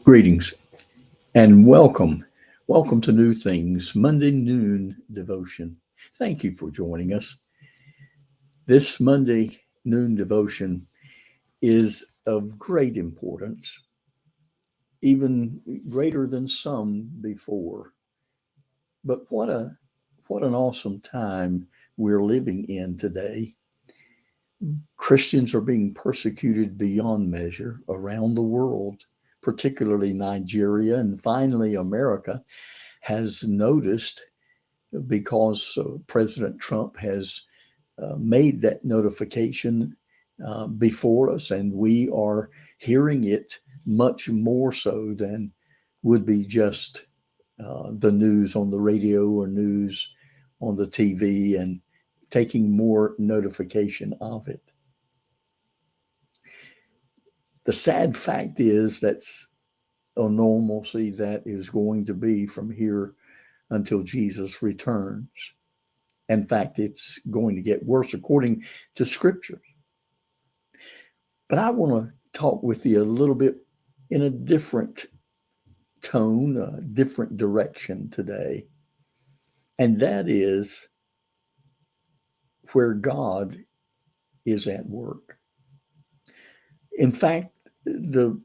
Greetings and welcome. Welcome to New Things, Monday noon devotion. Thank you for joining us. This Monday noon devotion is of great importance, even greater than some before. But what an awesome time we're living in today. Christians are being persecuted beyond measure around the world, particularly Nigeria, and finally America has noticed because President Trump has made that notification before us, and we are hearing it much more so than would be just the news on the radio or news on the TV, and taking more notification of it. The sad fact is that's a normalcy that is going to be from here until Jesus returns. In fact, it's going to get worse according to Scripture. But I want to talk with you a little bit in a different tone, a different direction today. And that is where God is at work. In fact, the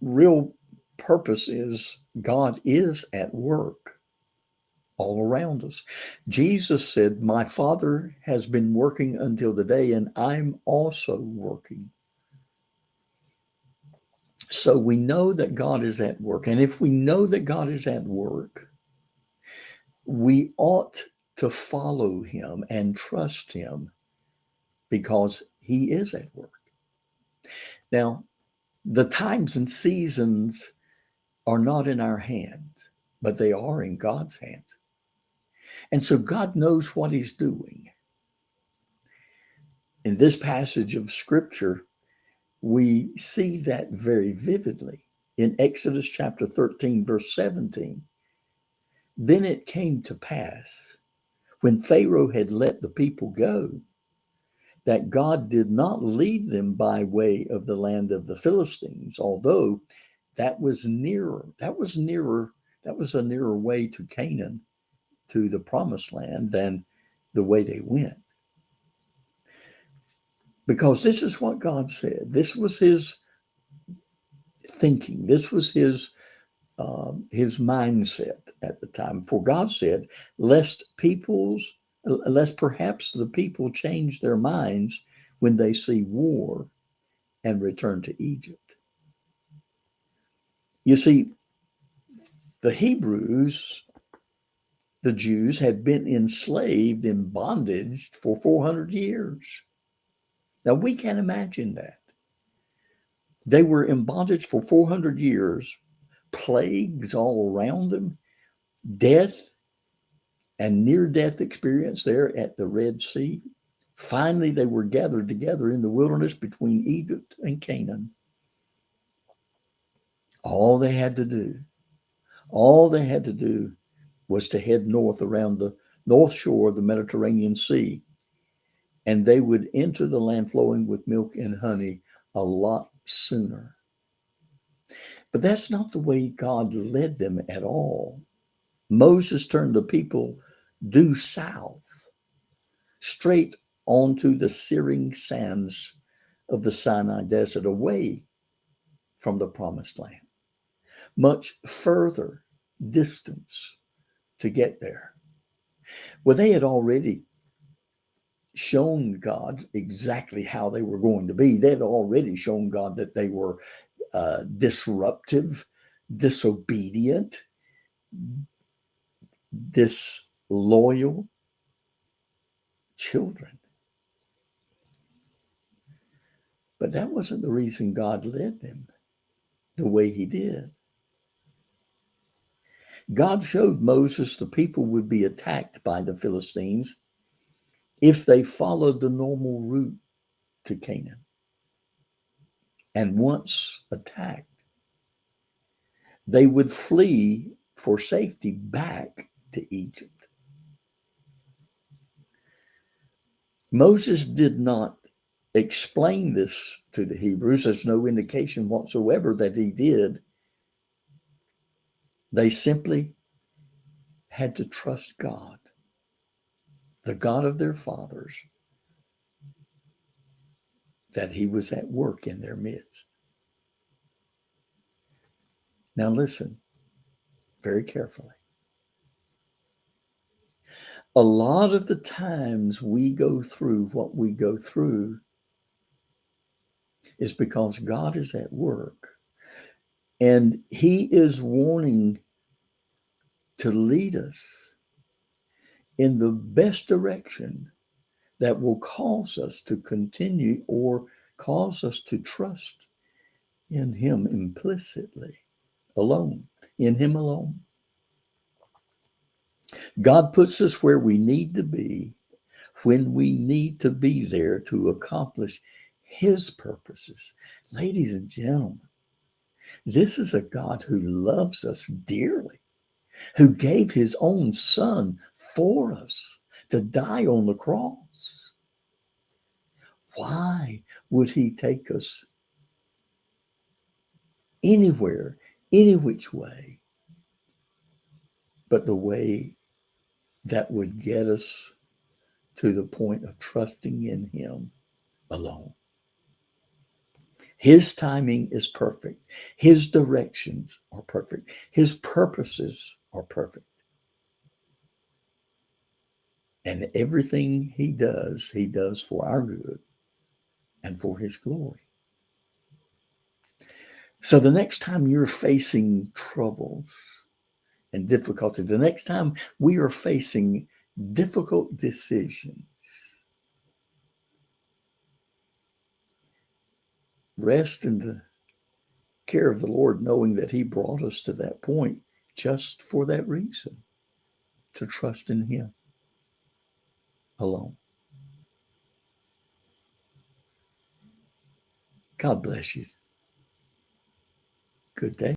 real purpose is God is at work all around us. Jesus said, "My Father has been working until today, and I'm also working." So we know that God is at work. And if we know that God is at work, we ought to follow him and trust him because he is at work. Now, the times and seasons are not in our hands, but they are in God's hands. And so God knows what he's doing. In this passage of scripture, we see that very vividly. In Exodus chapter 13, verse 17, then it came to pass when Pharaoh had let the people go that God did not lead them by way of the land of the Philistines, although that was nearer. That was a nearer way to Canaan, to the promised land, than the way they went. Because this is what God said. This was his thinking. This was his mindset at the time. For God said, lest perhaps the people change their minds when they see war and return to Egypt. You see, the Hebrews, the Jews, had been enslaved in bondage for 400 years. Now we can't imagine that. They were in bondage for 400 years, plagues all around them, death and near-death experience there at the Red Sea. Finally, they were gathered together in the wilderness between Egypt and Canaan. All they had to do, all they had to do was to head north around the north shore of the Mediterranean Sea, and they would enter the land flowing with milk and honey a lot sooner. But that's not the way God led them at all. Moses turned the people due south, straight onto the searing sands of the Sinai Desert, away from the promised land. Much further distance to get there. Well, they had already shown God exactly how they were going to be. They had already shown God that they were disruptive, disobedient, disloyal children. But that wasn't the reason God led them the way he did. God showed Moses the people would be attacked by the Philistines if they followed the normal route to Canaan. And once attacked, they would flee for safety back to Egypt. Moses did not explain this to the Hebrews. There's no indication whatsoever that he did. They simply had to trust God, the God of their fathers, that he was at work in their midst. Now listen very carefully. A lot of the times we go through what we go through is because God is at work, and he is wanting to lead us in the best direction that will cause us to continue or cause us to trust in him implicitly, alone, in him alone. God puts us where we need to be when we need to be there to accomplish his purposes. Ladies and gentlemen, this is a God who loves us dearly, who gave his own son for us to die on the cross. Why would he take us anywhere, any which way, but the way that would get us to the point of trusting in him alone? His timing is perfect. His directions are perfect. His purposes are perfect. And everything he does for our good and for his glory. So the next time you're facing troubles and difficulty, the next time we are facing difficult decisions, rest in the care of the Lord, knowing that he brought us to that point just for that reason, to trust in him alone. God bless you. Good day.